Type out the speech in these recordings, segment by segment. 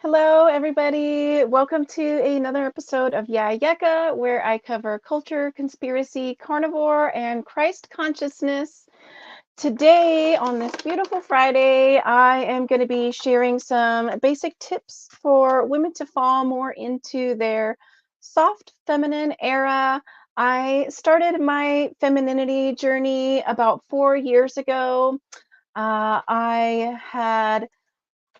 Hello, everybody. Welcome to another episode of Yecca, where I cover culture, conspiracy, carnivore, and Christ consciousness. Today, on this beautiful Friday, I am going to be sharing some basic tips for women to fall more into their soft feminine era. I started my femininity journey about 4 years ago. I had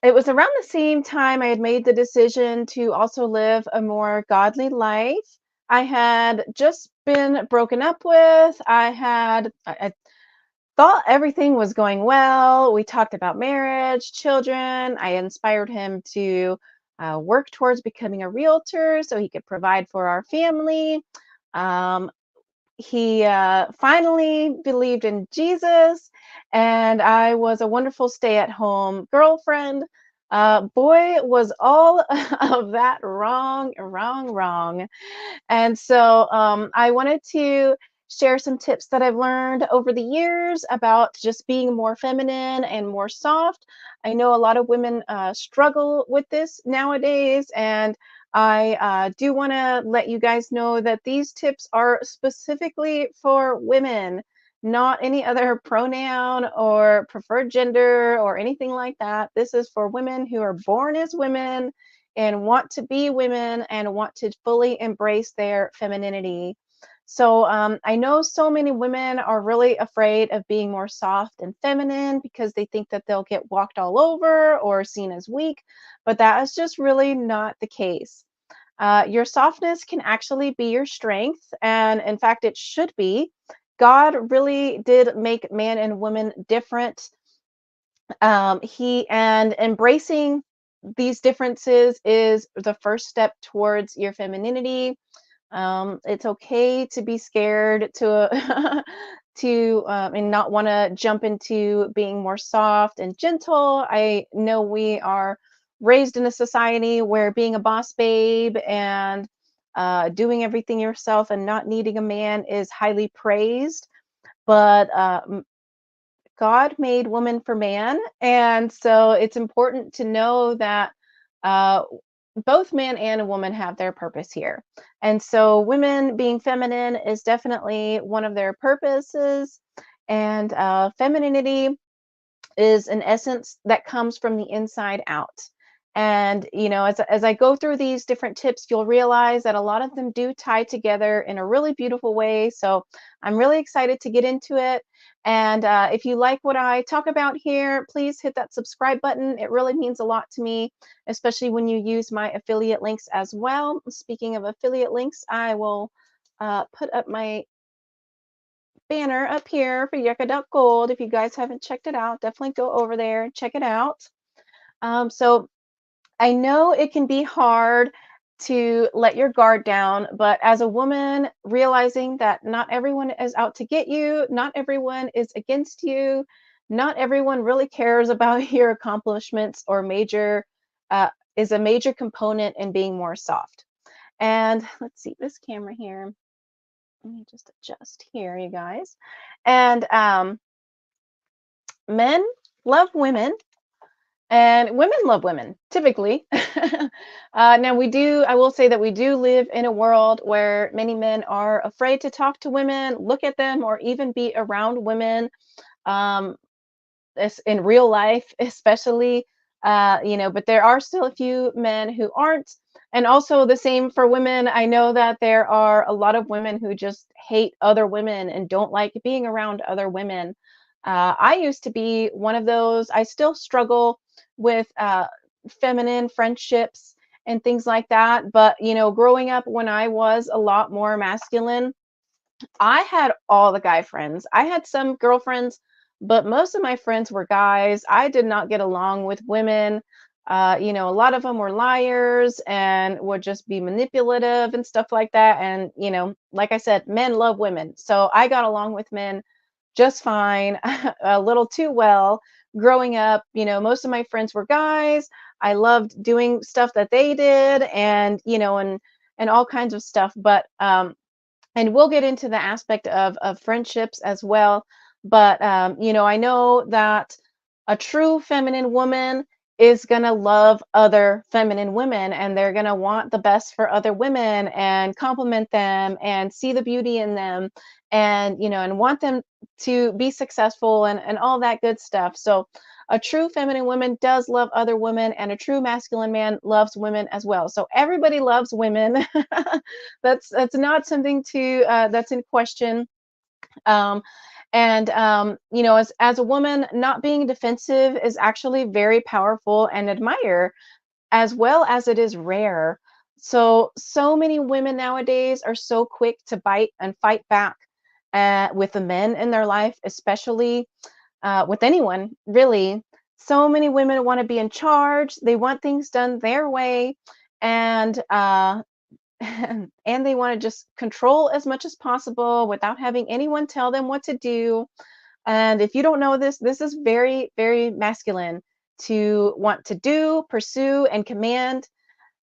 It was around the same time I had made the decision to also live a more godly life. I had just been broken up with. I thought everything was going well. We talked about marriage, children. I inspired him to work towards becoming a realtor so he could provide for our family. Um, he finally believed in Jesus, and I was a wonderful stay-at-home girlfriend. Boy, was all of that wrong, wrong, wrong. And so I wanted to share some tips that I've learned over the years about just being more feminine and more soft. I know a lot of women struggle with this nowadays, and I do want to let you guys know that these tips are specifically for women, not any other pronoun or preferred gender or anything like that. This is for women who are born as women and want to be women and want to fully embrace their femininity. So I know so many women are really afraid of being more soft and feminine because they think that they'll get walked all over or seen as weak, but that is just really not the case. Your softness can actually be your strength, and in fact, it should be. God really did make man and woman different. He and embracing these differences is the first step towards your femininity. It's okay to be scared to and not want to jump into being more soft and gentle. I know we are raised in a society where being a boss babe and doing everything yourself and not needing a man is highly praised. But God made woman for man, and so it's important to know that uh, both man and a woman have their purpose here. And so, women being feminine is definitely one of their purposes, and femininity is an essence that comes from the inside out. And as I go through these different tips, you'll realize that a lot of them do tie together in a really beautiful way. So I'm really excited to get into it. And if you like what I talk about here, please hit that subscribe button. It really means a lot to me, especially when you use my affiliate links as well. Speaking of affiliate links, I will put up my banner up here for Yecca.gold. If you guys haven't checked it out, definitely go over there and check it out. So I know it can be hard to let your guard down, but as a woman, realizing that not everyone is out to get you, not everyone is against you, not everyone really cares about your accomplishments or is a major component in being more soft. And let's see this camera here. Let me just adjust here, you guys. And men love women and women love women typically. Now I will say that we do live in a world where many men are afraid to talk to women, look at them, or even be around women. Um, in real life, especially, but there are still a few men who aren't. And also the same for women. I know that there are a lot of women who just hate other women and don't like being around other women. I used to be one of those. I still struggle with feminine friendships and things like that. But, growing up when I was a lot more masculine, I had all the guy friends. I had some girlfriends, but most of my friends were guys. I did not get along with women. A lot of them were liars and would just be manipulative and stuff like that. And, like I said, men love women. So I got along with men just fine, a little too well growing up. Most of my friends were guys. I loved doing stuff that they did and, and all kinds of stuff. But and we'll get into the aspect of friendships as well. But I know that a true feminine woman is going to love other feminine women, and they're going to want the best for other women and compliment them and see the beauty in them, and and want them to be successful, and all that good stuff. So a true feminine woman does love other women, and a true masculine man loves women as well. So everybody loves women. That's not something to that's in question. um, and as a woman, not being defensive is actually very powerful and admire, as well as it is rare. So many women nowadays are so quick to bite and fight back with the men in their life, especially with anyone, really. So many women want to be in charge. They want things done their way, and and they want to just control as much as possible without having anyone tell them what to do. And if you don't know this, this is very, very masculine, to want to do, pursue, and command.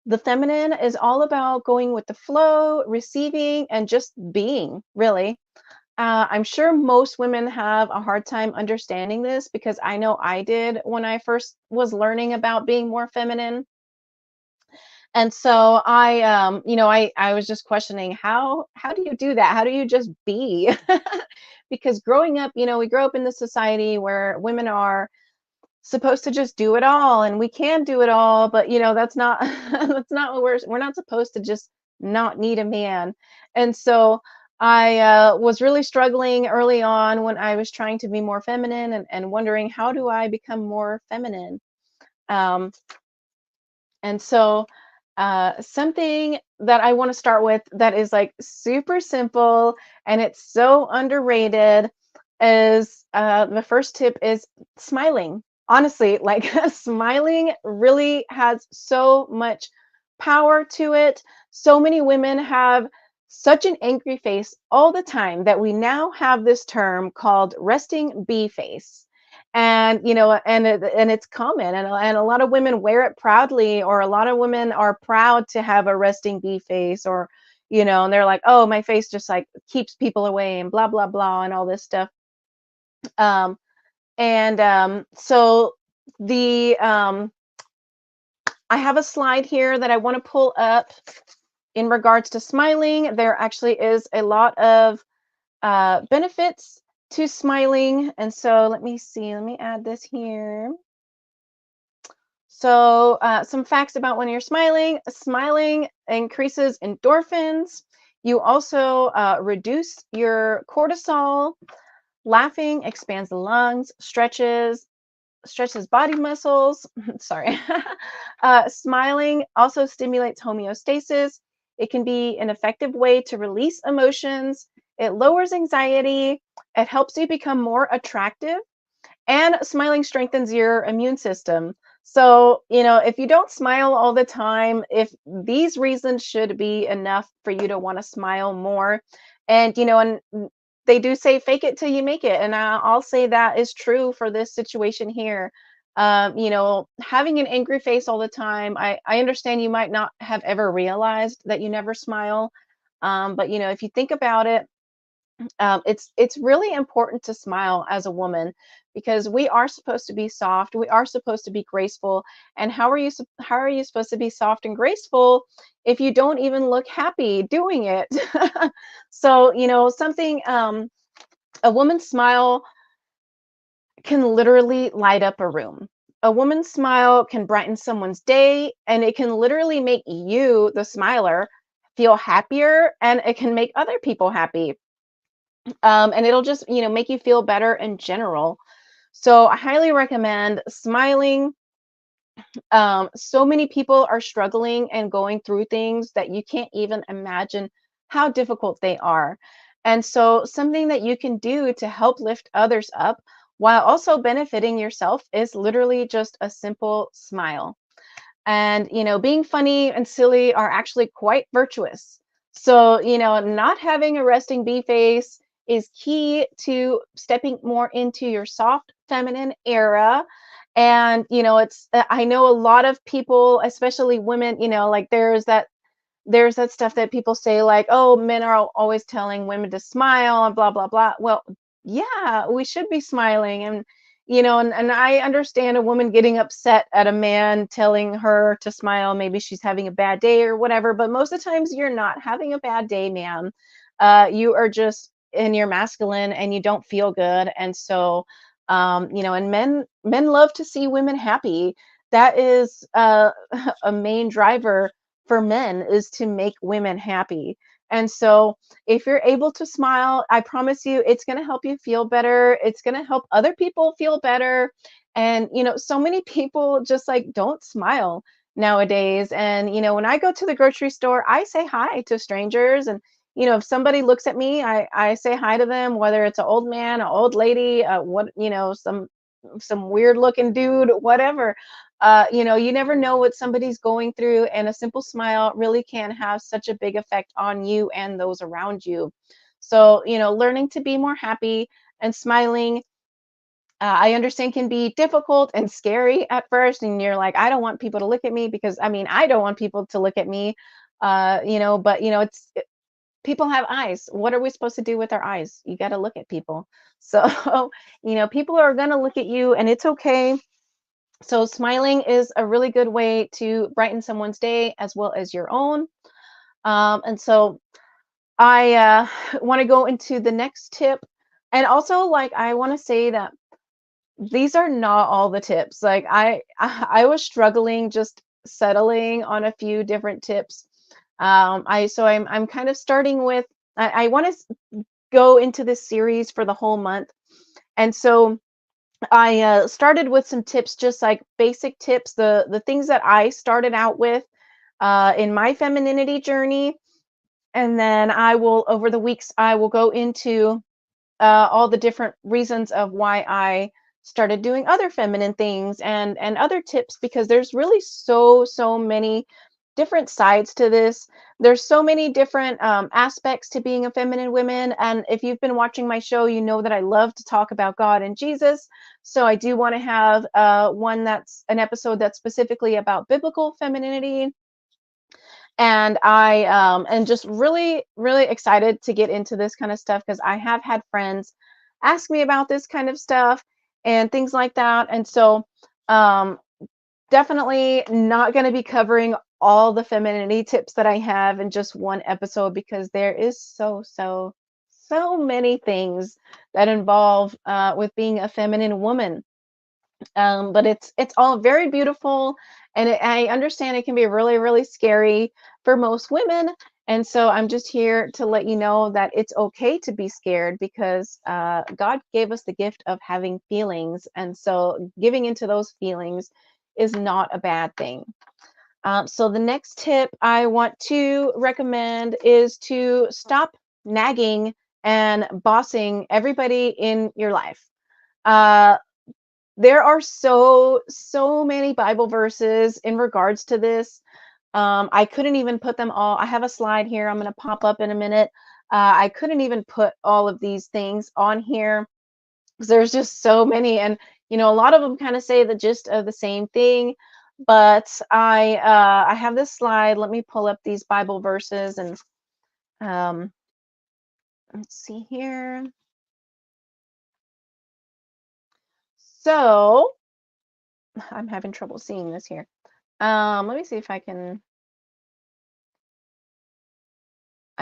The feminine is all about going with the flow, receiving, and just being, really. I'm sure most women have a hard time understanding this, because I know I did when I first was learning about being more feminine. And so I was just questioning, how do you do that? How do you just be? Because growing up, we grow up in this society where women are supposed to just do it all, and we can do it all, but that's not that's not what we're not supposed to just not need a man. And so I was really struggling early on when I was trying to be more feminine, and wondering, how do I become more feminine? Um, and so something that I want to start with, that is like super simple and it's so underrated, is the first tip is smiling. Honestly, like smiling really has so much power to it. So many women have such an angry face all the time that we now have this term called resting bee face. And it's common, and a lot of women wear it proudly, or a lot of women are proud to have a resting bee face, or and they're like, oh, my face just like keeps people away, and blah blah blah, and all this stuff. Um and um so the I have a slide here that I want to pull up in regards to smiling. There actually is a lot of benefits to smiling. And so let me see, let me add this here. So some facts about when you're smiling. Smiling increases endorphins. You also reduce your cortisol. Laughing expands the lungs, stretches body muscles. Sorry. Smiling also stimulates homeostasis. It can be an effective way to release emotions. It lowers anxiety. It helps you become more attractive, and smiling strengthens your immune system. So, if you don't smile all the time, if these reasons should be enough for you to want to smile more. And they do say fake it till you make it. And I'll say that is true for this situation here. Having an angry face all the time, I understand you might not have ever realized that you never smile. But, if you think about it, it's really important to smile as a woman, because we are supposed to be soft, we are supposed to be graceful. And how are you supposed to be soft and graceful if you don't even look happy doing it? So something a woman's smile can literally light up a room. A woman's smile can brighten someone's day, and it can literally make you, the smiler, feel happier, and it can make other people happy. And it'll just make you feel better in general. So I highly recommend smiling. So many people are struggling and going through things that you can't even imagine how difficult they are. And so something that you can do to help lift others up while also benefiting yourself is literally just a simple smile. And being funny and silly are actually quite virtuous. So not having a resting bee face is key to stepping more into your soft feminine era. And it's I know a lot of people, especially women, like there's that stuff that people say, like, oh, men are always telling women to smile and blah blah blah. Well, yeah, we should be smiling. And and I understand a woman getting upset at a man telling her to smile. Maybe she's having a bad day or whatever, but most of the times you're not having a bad day, man. You are just in your masculine and you don't feel good. And so, and men love to see women happy. That is a main driver for men, is to make women happy. And so, if you're able to smile, I promise you it's going to help you feel better. It's going to help other people feel better. And, so many people just like don't smile nowadays. And, when I go to the grocery store, I say hi to strangers. And, if somebody looks at me, I say hi to them, whether it's an old man, an old lady, some weird looking dude, whatever. You never know what somebody's going through, and a simple smile really can have such a big effect on you and those around you. So, learning to be more happy and smiling, I understand can be difficult and scary at first. And you're like, I don't want people to look at me because I don't want people to look at me. But people have eyes. What are we supposed to do with our eyes? You got to look at people. So, people are going to look at you, and it's okay. So smiling is a really good way to brighten someone's day as well as your own. And so I want to go into the next tip. And also, like, I want to say that these are not all the tips. Like, I was struggling just settling on a few different tips. I'm kind of starting with, I want to go into this series for the whole month. And so I started with some tips, just like basic tips, the things that I started out with in my femininity journey. And then over the weeks, I will go into all the different reasons of why I started doing other feminine things, and other tips, because there's really so many different sides to this. There's so many different aspects to being a feminine woman. And if you've been watching my show, you know that I love to talk about God and Jesus. So I do want to have that's an episode that's specifically about biblical femininity. And I am just really excited to get into this kind of stuff, because I have had friends ask me about this kind of stuff and things like that. And so um, definitely not going to be covering all the femininity tips that I have in just one episode, because there is so many things that involve with being a feminine woman. But it's all very beautiful, and I understand it can be really scary for most women. And so I'm just here to let you know that it's okay to be scared, because God gave us the gift of having feelings, and so giving into those feelings is not a bad thing. So the next tip I want to recommend is to stop nagging and bossing everybody in your life. Uh, there are so many Bible verses in regards to this. I couldn't even put them all. I have a slide here I'm going to pop up in a minute. I couldn't even put all of these things on here, because there's just so many. And a lot of them kind of say the gist of the same thing. But I have this slide. Let me pull up these Bible verses, and um, let's see here. So I'm having trouble seeing this here. Let me see if I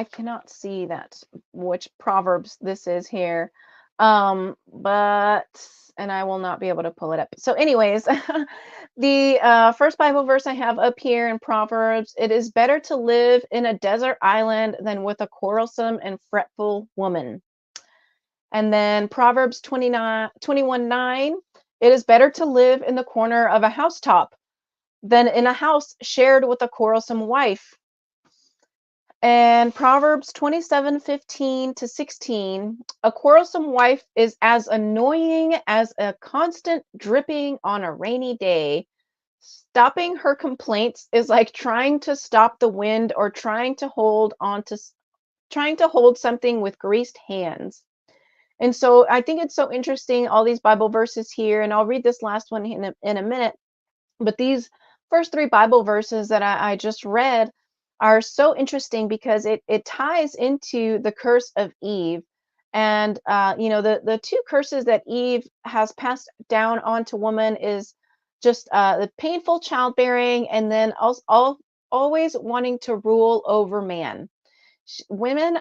cannot see that, which Proverbs this is here. But and I will not be able to pull it up. So anyways, the first Bible verse I have up here in Proverbs: it is better to live in a desert island than with a quarrelsome and fretful woman. And then Proverbs 21:9: it is better to live in the corner of a housetop than in a house shared with a quarrelsome wife. And Proverbs 27:15-16: a quarrelsome wife is as annoying as a constant dripping on a rainy day. Stopping her complaints is like trying to stop the wind, or trying to hold something with greased hands. And so I think it's so interesting, all these Bible verses here, and I'll read this last one in a minute. But these first three Bible verses that I just read are so interesting, because it ties into the curse of Eve. And the two curses that Eve has passed down onto woman is just the painful childbearing, and then also always wanting to rule over man. Women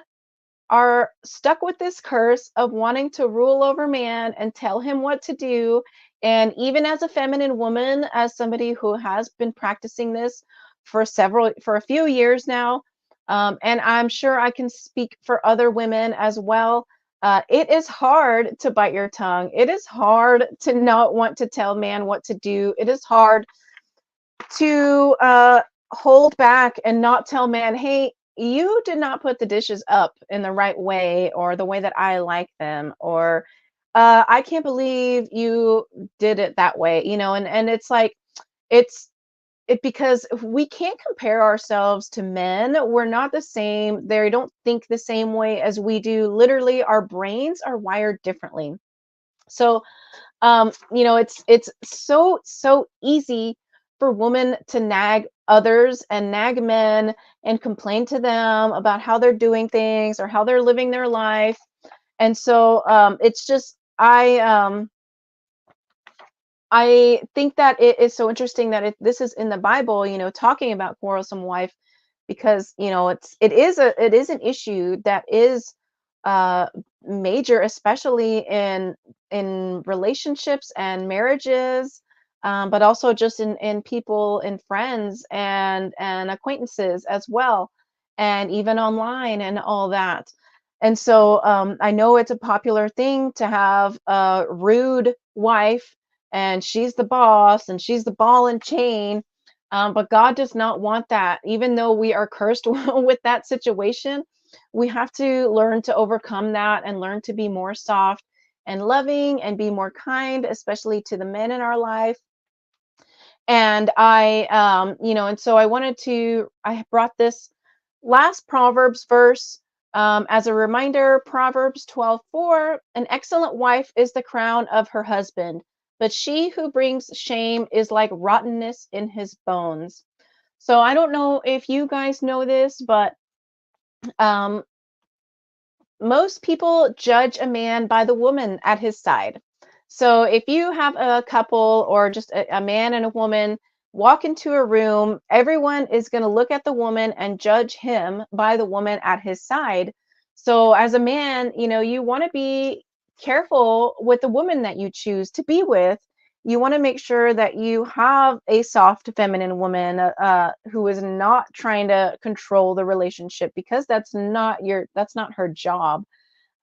are stuck with this curse of wanting to rule over man and tell him what to do. And even as a feminine woman, as somebody who has been practicing this for a few years now, and I'm sure I can speak for other women as well. It is hard to bite your tongue. It is hard to not want to tell man what to do. It is hard to hold back and not tell man, hey, you did not put the dishes up in the right way or the way that I like them, or I can't believe you did it that way, and it's like it's it because we can't compare ourselves to men. We're not the same. They don't think the same way as we do. Literally, our brains are wired differently. So it's so easy for women to nag others and nag men and complain to them about how they're doing things or how they're living their life. And so it's just I think that it is so interesting that this is in the Bible, talking about quarrelsome wife, because it is an issue that is uh, major, especially in relationships and marriages, but also just in people and friends and acquaintances as well, and even online and all that. And so I know it's a popular thing to have a rude wife, and she's the boss and she's the ball and chain. But God does not want that. Even though we are cursed with that situation, we have to learn to overcome that and learn to be more soft and loving and be more kind, especially to the men in our life. And and so I brought this last Proverbs verse as a reminder. Proverbs 12:4, an excellent wife is the crown of her husband, but she who brings shame is like rottenness in his bones. So I don't know if you guys know this, but um, most people judge a man by the woman at his side. So if you have a couple or just a man and a woman walk into a room, everyone is going to look at the woman and judge him by the woman at his side. So as a man, you want to be careful with the woman that you choose to be with. You want to make sure that you have a soft feminine woman who is not trying to control the relationship, because that's not her job.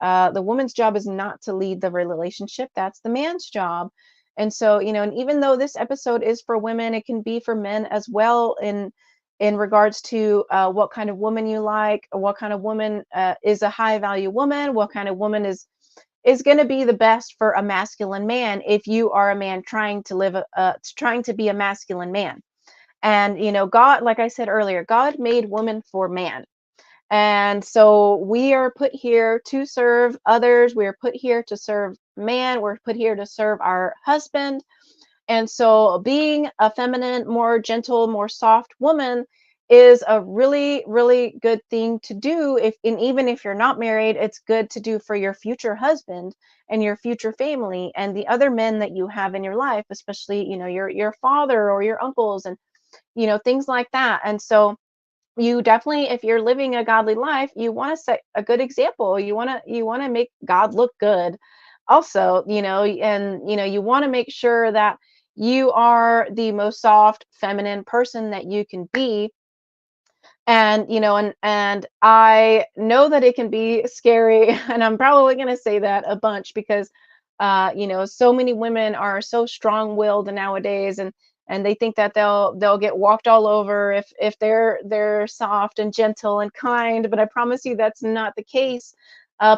The woman's job is not to lead the relationship. That's the man's job. And so, and even though this episode is for women, it can be for men as well in regards to what kind of woman you like, or what kind of woman is a high value woman, what kind of woman is going to be the best for a masculine man if you are a man trying to be a masculine man. And God, like I said earlier, God made woman for man. And so we are put here to serve others. We are put here to serve man. We're put here to serve our husband. And so being a feminine, more gentle, more soft woman is a really, really good thing to do. And even if you're not married, it's good to do for your future husband and your future family and the other men that you have in your life, especially, your father or your uncles and, things like that. And so you definitely, if you're living a godly life, you want to set a good example. You want to make God look good also, and you want to make sure that you are the most soft feminine person that you can be. And and I know that it can be scary, and I'm probably going to say that a bunch because so many women are so strong-willed nowadays, and they think that they'll get walked all over if they're soft and gentle and kind. But I promise you that's not the case.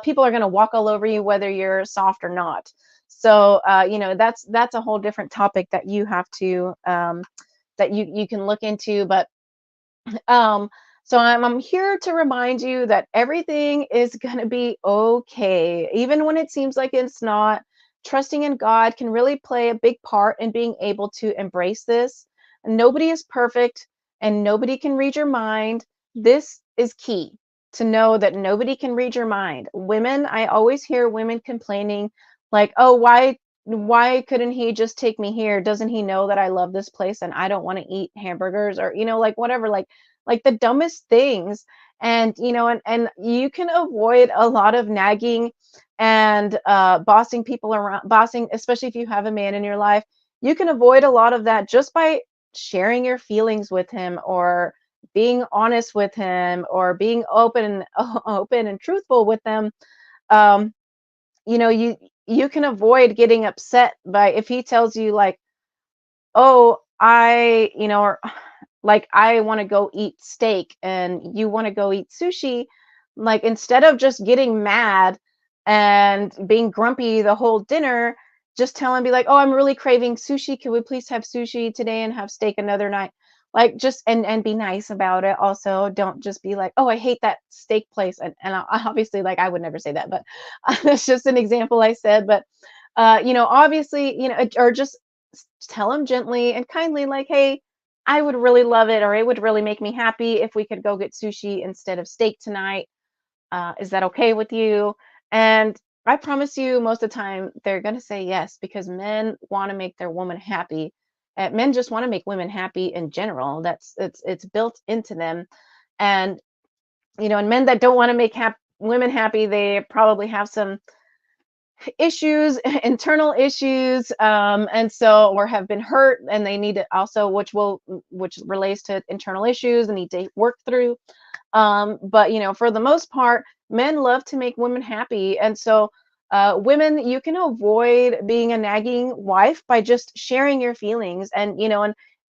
People are going to walk all over you whether you're soft or not. So that's a whole different topic that you have to that you can look into. But um, so I'm here to remind you that everything is going to be okay, even when it seems like it's not. Trusting in God can really play a big part in being able to embrace this. Nobody is perfect and nobody can read your mind. This is key. to know that nobody can read your mind. Women, I always hear women complaining like, "Oh, why couldn't he just take me here? Doesn't he know that I love this place and I don't want to eat hamburgers?" Or, like whatever, like the dumbest things. And, and you can avoid a lot of nagging and bossing people around, bossing, especially if you have a man in your life. You can avoid a lot of that just by sharing your feelings with him, or being honest with him, or being open and truthful with them. um you can avoid getting upset by if he tells you like, "Oh, or like, I want to go eat steak and you want to go eat sushi." Like, instead of just getting mad and being grumpy the whole dinner, just tell him, be like, "Oh, I'm really craving sushi. Can we please have sushi today and have steak another night?" Like, just and be nice about it. Also, don't just be like, "Oh, I hate that steak place." And obviously, like, I would never say that, but that's just an example I said. But obviously, or just tell him gently and kindly, like, "Hey, I would really love it, or it would really make me happy if we could go get sushi instead of steak tonight. Is that okay with you?" And I promise you, most of the time, they're going to say yes, because men want to make their woman happy. Men just want to make women happy in general. It's built into them. And, and men that don't want to make women happy, they probably have some issues, internal issues, and so, or have been hurt, and they need to also, which relates to internal issues and need to work through. But for the most part, men love to make women happy. And so, women, you can avoid being a nagging wife by just sharing your feelings. And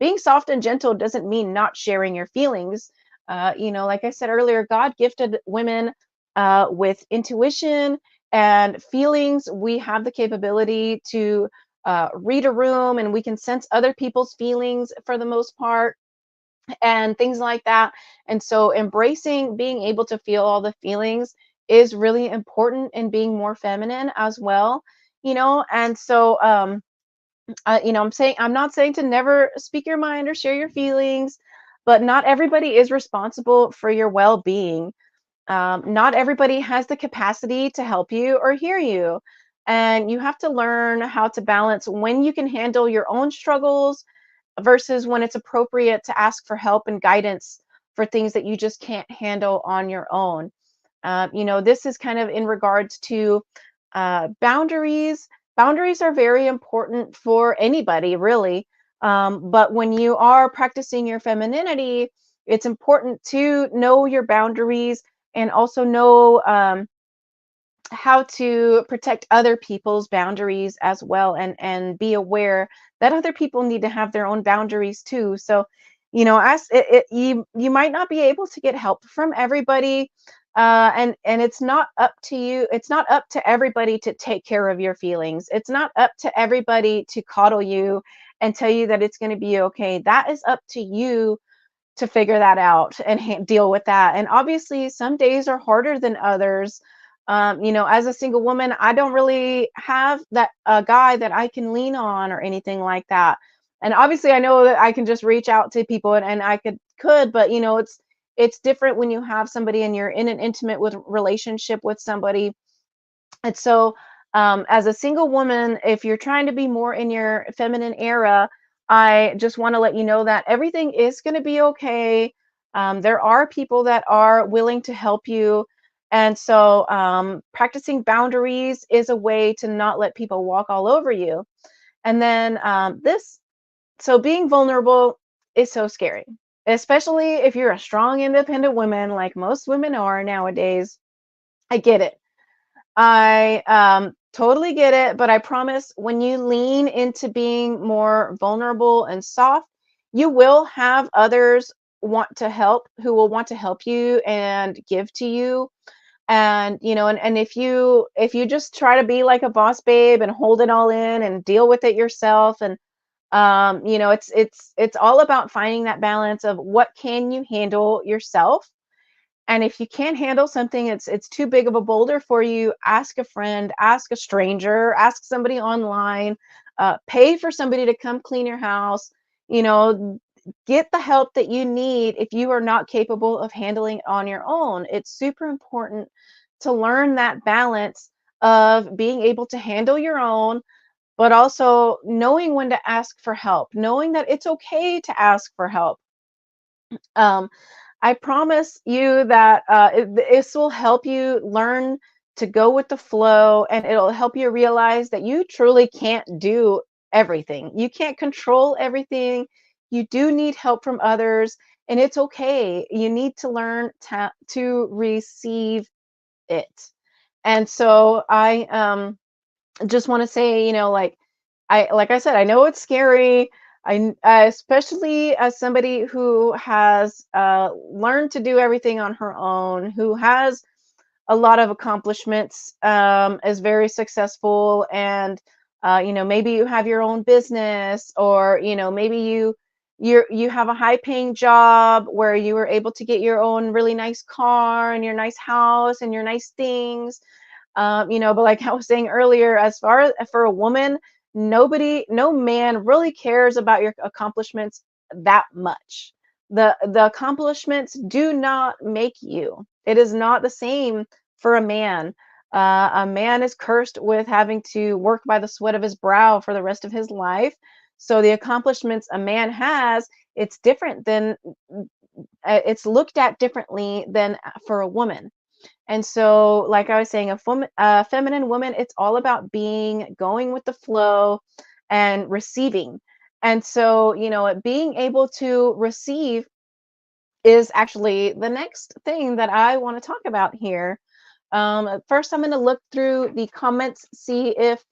being soft and gentle doesn't mean not sharing your feelings. Like I said earlier, God gifted women with intuition and feelings. We have the capability to read a room, and we can sense other people's feelings for the most part, and things like that. And so, embracing being able to feel all the feelings is really important in being more feminine as well. And so, I'm not saying to never speak your mind or share your feelings, but not everybody is responsible for your well-being. Not everybody has the capacity to help you or hear you. And you have to learn how to balance when you can handle your own struggles versus when it's appropriate to ask for help and guidance for things that you just can't handle on your own. This is kind of in regards to boundaries. Boundaries are very important for anybody, really. But when you are practicing your femininity, it's important to know your boundaries, and also know how to protect other people's boundaries as well, and be aware that other people need to have their own boundaries too. So, as you might not be able to get help from everybody, and it's not up to you. It's not up to everybody to take care of your feelings. It's not up to everybody to coddle you and tell you that it's going to be okay. That is up to you to figure that out and deal with that. And obviously, some days are harder than others. As a single woman, I don't really have that guy that I can lean on or anything like that. And obviously, I know that I can just reach out to people, and I could, but it's different when you have somebody and you're in an intimate relationship with somebody. And so, as a single woman, if you're trying to be more in your feminine era, I just want to let you know that everything is going to be okay. There are people that are willing to help you. And so, practicing boundaries is a way to not let people walk all over you. And then, so being vulnerable is so scary, especially if you're a strong, independent woman like most women are nowadays. I get it. I totally get it, but I promise, when you lean into being more vulnerable and soft, you will have others who will want to help you and give to you. And and if you just try to be like a boss babe and hold it all in and deal with it yourself, and it's all about finding that balance of what can you handle yourself. And if you can't handle something, it's too big of a boulder for you, ask a friend, ask a stranger, ask somebody online, pay for somebody to come clean your house. You know, get the help that you need if you are not capable of handling it on your own. It's super important to learn that balance of being able to handle your own, but also knowing when to ask for help, knowing that it's okay to ask for help. Um, I promise you that this will help you learn to go with the flow, and it'll help you realize that you truly can't do everything. You can't control everything. You do need help from others, and it's okay. You need to learn to receive it. And so I just want to say, like I said, I know it's scary. Especially as somebody who has learned to do everything on her own, who has a lot of accomplishments, is very successful, and maybe you have your own business, or maybe you have a high paying job where you were able to get your own really nice car and your nice house and your nice things. But like I was saying earlier, as far as for a woman, no man really cares about your accomplishments that much. The accomplishments do not make you. It is not the same for a man. A man is cursed with having to work by the sweat of his brow for the rest of his life. So the accomplishments a man has, it's different than it's looked at differently than for a woman. And so, like I was saying, a feminine woman, it's all about going with the flow and receiving. And so, being able to receive is actually the next thing that I want to talk about here. First, I'm going to look through the comments, see if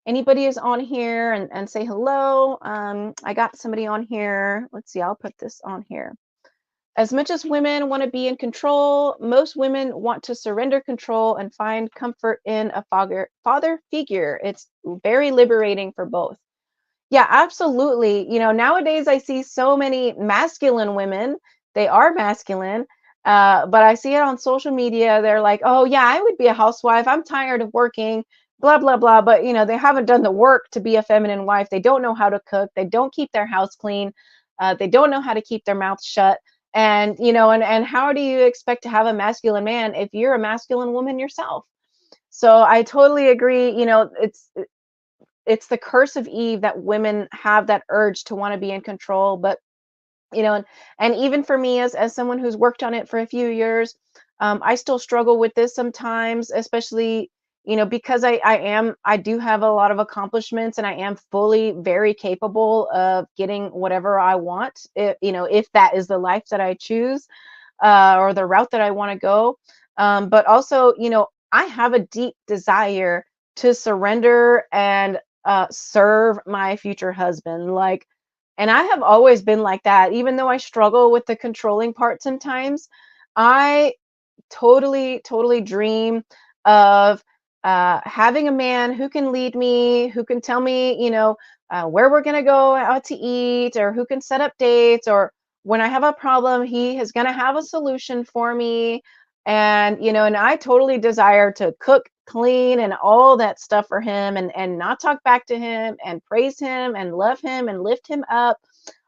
anybody is on here, and say hello. I got somebody on here. Let's see, I'll put this on here. As much as women want to be in control, most women want to surrender control and find comfort in a father figure. It's very liberating for both. Yeah, absolutely. Nowadays I see so many masculine women. They are masculine, but I see it on social media. They're like, "Oh yeah, I would be a housewife. I'm tired of working." Blah blah blah. But they haven't done the work to be a feminine wife. They don't know how to cook. They don't keep their house clean. They don't know how to keep their mouth shut. And how do you expect to have a masculine man if you're a masculine woman yourself? So I totally agree. It's the curse of Eve that women have that urge to want to be in control. But and even for me, as someone who's worked on it for a few years, I still struggle with this sometimes, especially because I do have a lot of accomplishments, and I am fully very capable of getting whatever I want, if that is the life that I choose, or the route that I want to go. But also, I have a deep desire to surrender and serve my future husband. And I have always been like that, even though I struggle with the controlling part sometimes. I totally dream of having a man who can lead me, who can tell me, where we're going to go out to eat, or who can set up dates, or when I have a problem, he is going to have a solution for me. And I totally desire to cook, clean, and all that stuff for him, and not talk back to him, and praise him, and love him, and lift him up.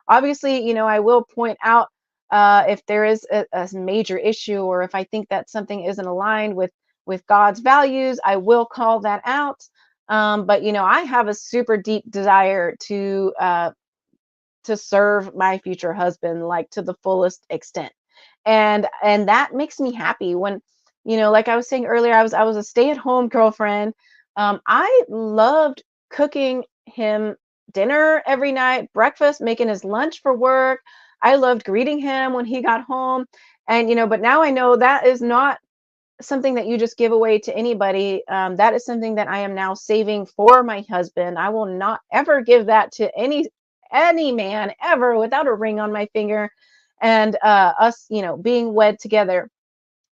Obviously, I will point out if there is a major issue, or if I think that something isn't aligned with God's values, I will call that out. But I have a super deep desire to serve my future husband, like, to the fullest extent. And that makes me happy when, like I was saying earlier, I was a stay-at-home girlfriend. I loved cooking him dinner every night, breakfast, making his lunch for work. I loved greeting him when he got home. And but now I know that is not something that you just give away to anybody. That is something that I am now saving for my husband. I will not ever give that to any man ever without a ring on my finger, and us, being wed together.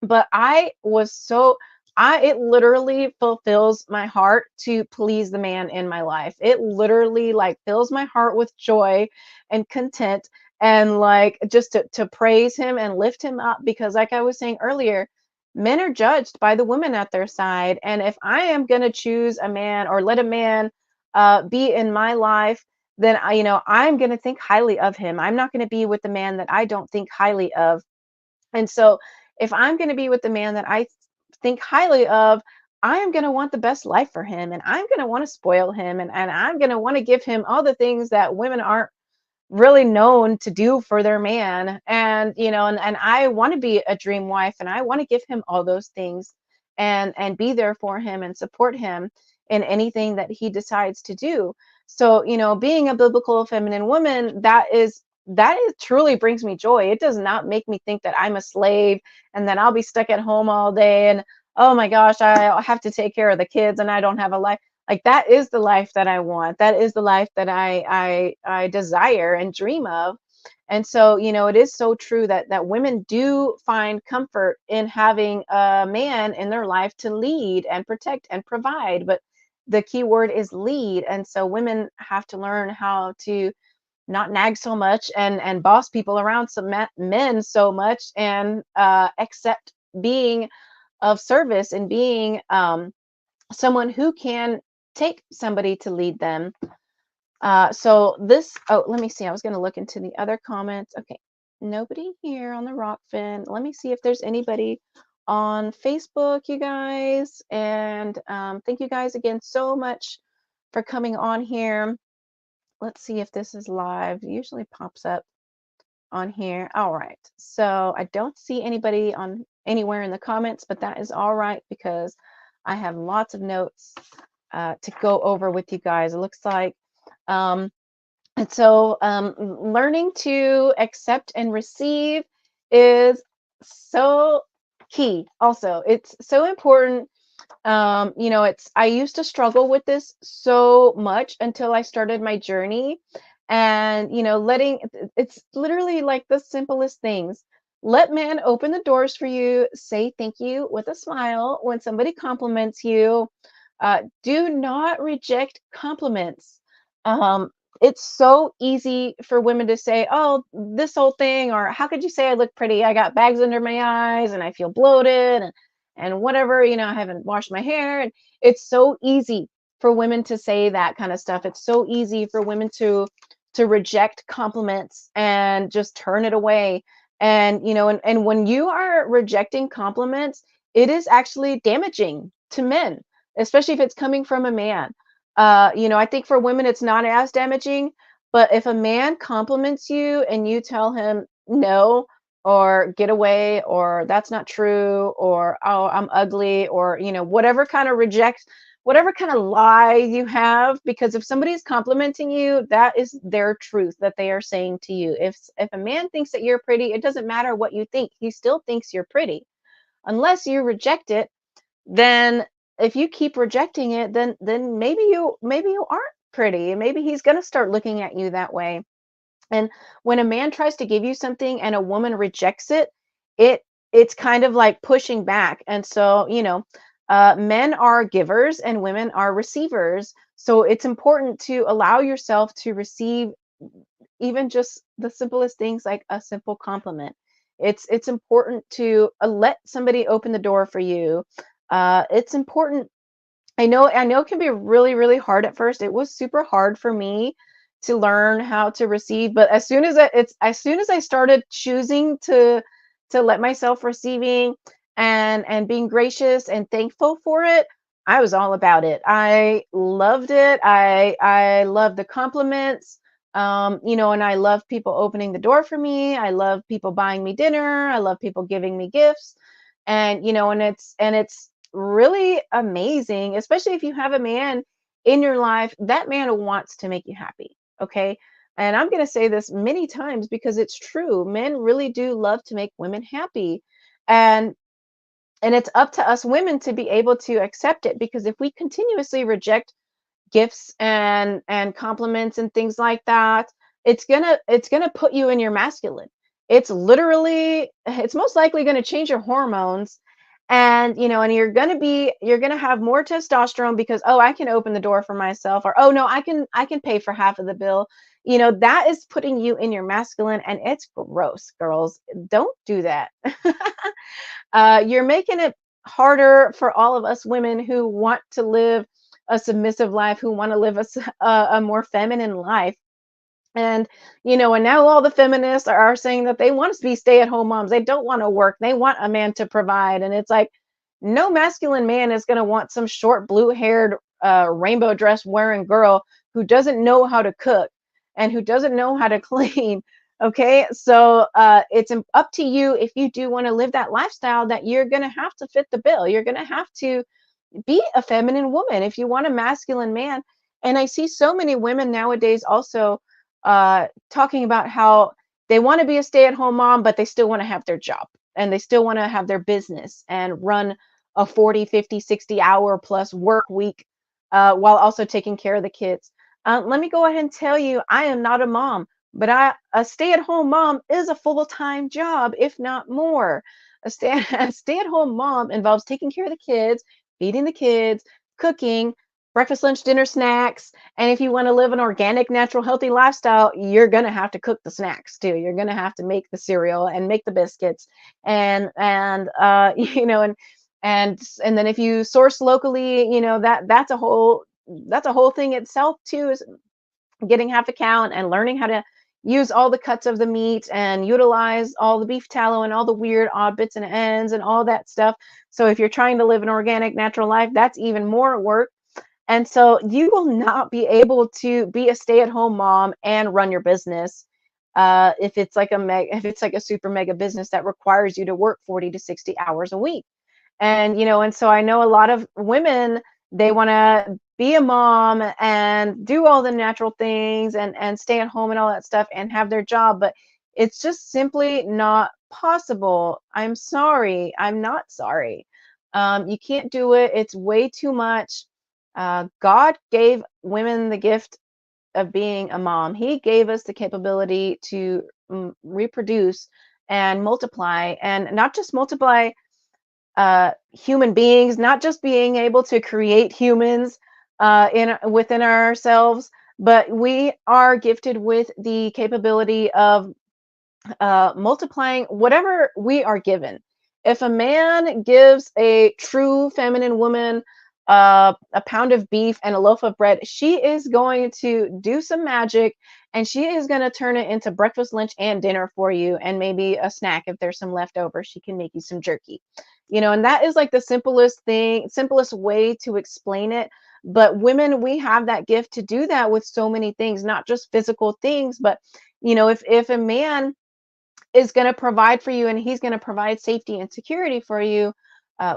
But it literally fulfills my heart to please the man in my life. It literally, like, fills my heart with joy and content, and, like, just to praise him and lift him up, because, like I was saying earlier, men are judged by the women at their side. And if I am going to choose a man, or let a man be in my life then I'm going to think highly of him. I'm not going to be with the man that I don't think highly of. And so if I'm going to be with the man that I think highly of, I am going to want the best life for him, and I'm going to want to spoil him, and I'm going to want to give him all the things that women aren't really known to do for their man. And and I want to be a dream wife, and I want to give him all those things, and be there for him and support him in anything that he decides to do. So being a biblical feminine woman, that is truly brings me joy. It does not make me think that I'm a slave and that I'll be stuck at home all day, and oh my gosh, I have to take care of the kids and I don't have a life. Like, that is the life that I want. That is the life that I desire and dream of. And so, it is so true that women do find comfort in having a man in their life to lead and protect and provide. But the key word is lead. And so women have to learn how to not nag so much, and boss people around, some men so much, and accept being of service and being someone who can take somebody to lead them. So this, oh, let me see. I was going to look into the other comments. Okay. Nobody here on the Rockfin. Let me see if there's anybody on Facebook, you guys. And thank you guys again so much for coming on here. Let's see if this is live. It usually pops up on here. All right. So I don't see anybody on anywhere in the comments, but that is all right because I have lots of notes to go over with you guys. It looks like. And so learning to accept and receive is so key. Also, it's so important. I used to struggle with this so much until I started my journey. And it's literally like the simplest things. Let man open the doors for you. Say thank you with a smile when somebody compliments you. Do not reject compliments. um, it's so easy for women to say, oh, this whole thing, or how could you say I look pretty? I got bags under my eyes and I feel bloated, and whatever, I haven't washed my hair. And it's so easy for women to say that kind of stuff. It's so easy for women to reject compliments and just turn it away. And and when you are rejecting compliments, it is actually damaging to men, especially if it's coming from a man. I think for women it's not as damaging, but if a man compliments you and you tell him no, or get away, or that's not true, or oh, I'm ugly, or whatever kind of lie you have, because if somebody's complimenting you, that is their truth that they are saying to you. If a man thinks that you're pretty, it doesn't matter what you think, he still thinks you're pretty. Unless you reject it, then if you keep rejecting it, then maybe you aren't pretty, and maybe he's going to start looking at you that way. And when a man tries to give you something and a woman rejects it, it's kind of like pushing back. And so men are givers and women are receivers, so it's important to allow yourself to receive even just the simplest things, like a simple compliment. It's important to let somebody open the door for you. It's important. I know it can be really, really hard at first. It was super hard for me to learn how to receive, but as soon as I started choosing to let myself receiving and being gracious and thankful for it, I was all about it. I loved it. I love the compliments. And I love people opening the door for me. I love people buying me dinner. I love people giving me gifts. And it's really amazing, especially if you have a man in your life. That man wants to make you happy. Okay. And I'm going to say this many times because it's true. Men really do love to make women happy. And it's up to us women to be able to accept it, because if we continuously reject gifts and compliments and things like that, it's gonna put you in your masculine. It's most likely going to change your hormones. And you're gonna have more testosterone because, oh, I can open the door for myself, or oh no, I can pay for half of the bill. That is putting you in your masculine, and it's gross. Girls, don't do that. You're making it harder for all of us women who want to live a submissive life, who want to live a more feminine life. And, and now all the feminists are saying that they want to be stay-at-home moms. They don't want to work. They want a man to provide. And it's like, no masculine man is going to want some short blue-haired, rainbow dress wearing girl who doesn't know how to cook and who doesn't know how to clean. Okay, so it's up to you if you do want to live that lifestyle, that you're going to have to fit the bill. You're going to have to be a feminine woman if you want a masculine man. And I see so many women nowadays also talking about how they want to be a stay-at-home mom, but they still want to have their job and they still want to have their business and run a 40, 50, 60 hour plus work week, while also taking care of the kids. Let me go ahead and tell you, I am not a mom, but a stay-at-home mom is a full-time job, if not more. A stay-at-home mom involves taking care of the kids, feeding the kids, cooking, breakfast, lunch, dinner, snacks. And if you want to live an organic, natural, healthy lifestyle, you're going to have to cook the snacks too. You're going to have to make the cereal and make the biscuits and then if you source locally, that's a whole thing itself too, is getting half a cow and learning how to use all the cuts of the meat and utilize all the beef tallow and all the weird odd bits and ends and all that stuff. So if you're trying to live an organic, natural life, that's even more work. And so you will not be able to be a stay-at-home mom and run your business, if it's like a super mega business that requires you to work 40 to 60 hours a week. And so I know a lot of women, they want to be a mom and do all the natural things and stay at home and all that stuff and have their job, but it's just simply not possible. I'm sorry. I'm not sorry. You can't do it. It's way too much. God gave women the gift of being a mom. He gave us the capability to reproduce and multiply, and not just multiply human beings, not just being able to create humans in within ourselves, but we are gifted with the capability of multiplying whatever we are given. If a man gives a true feminine woman a pound of beef and a loaf of bread, she is going to do some magic and she is going to turn it into breakfast, lunch, and dinner for you, and maybe a snack if there's some left over. She can make you some jerky. And that is like the simplest way to explain it. But women, we have that gift to do that with so many things, not just physical things, but if a man is going to provide for you and he's going to provide safety and security for you,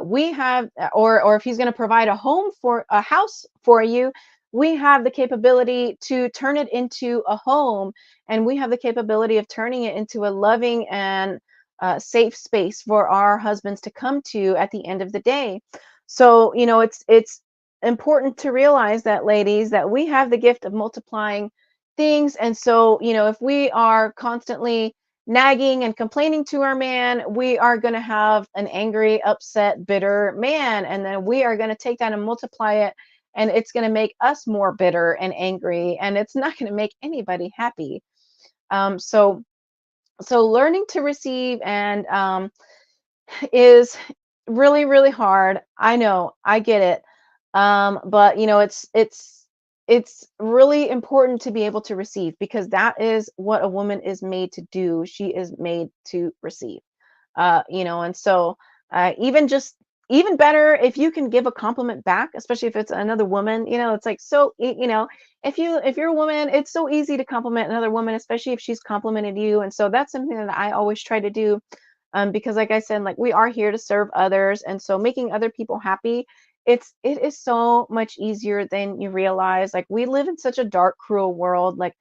we have or if he's going to provide a house for you, we have the capability to turn it into a home, and we have the capability of turning it into a loving and safe space for our husbands to come to at the end of the day. So it's important to realize that, ladies, that we have the gift of multiplying things. And so if we are constantly nagging and complaining to our man, we are going to have an angry, upset, bitter man. And then we are going to take that and multiply it. And it's going to make us more bitter and angry. And it's not going to make anybody happy. So learning to receive and is really, really hard. I know, I get it. But it's really important to be able to receive, because that is what a woman is made to do. She is made to receive. And so even better if you can give a compliment back, especially if it's another woman. It's like, so if you're a woman, it's so easy to compliment another woman, especially if she's complimented you. And so that's something that I always try to do, because like I said, like, we are here to serve others, and so making other people happy, it is so much easier than you realize. Like, we live in such a dark, cruel world. Like,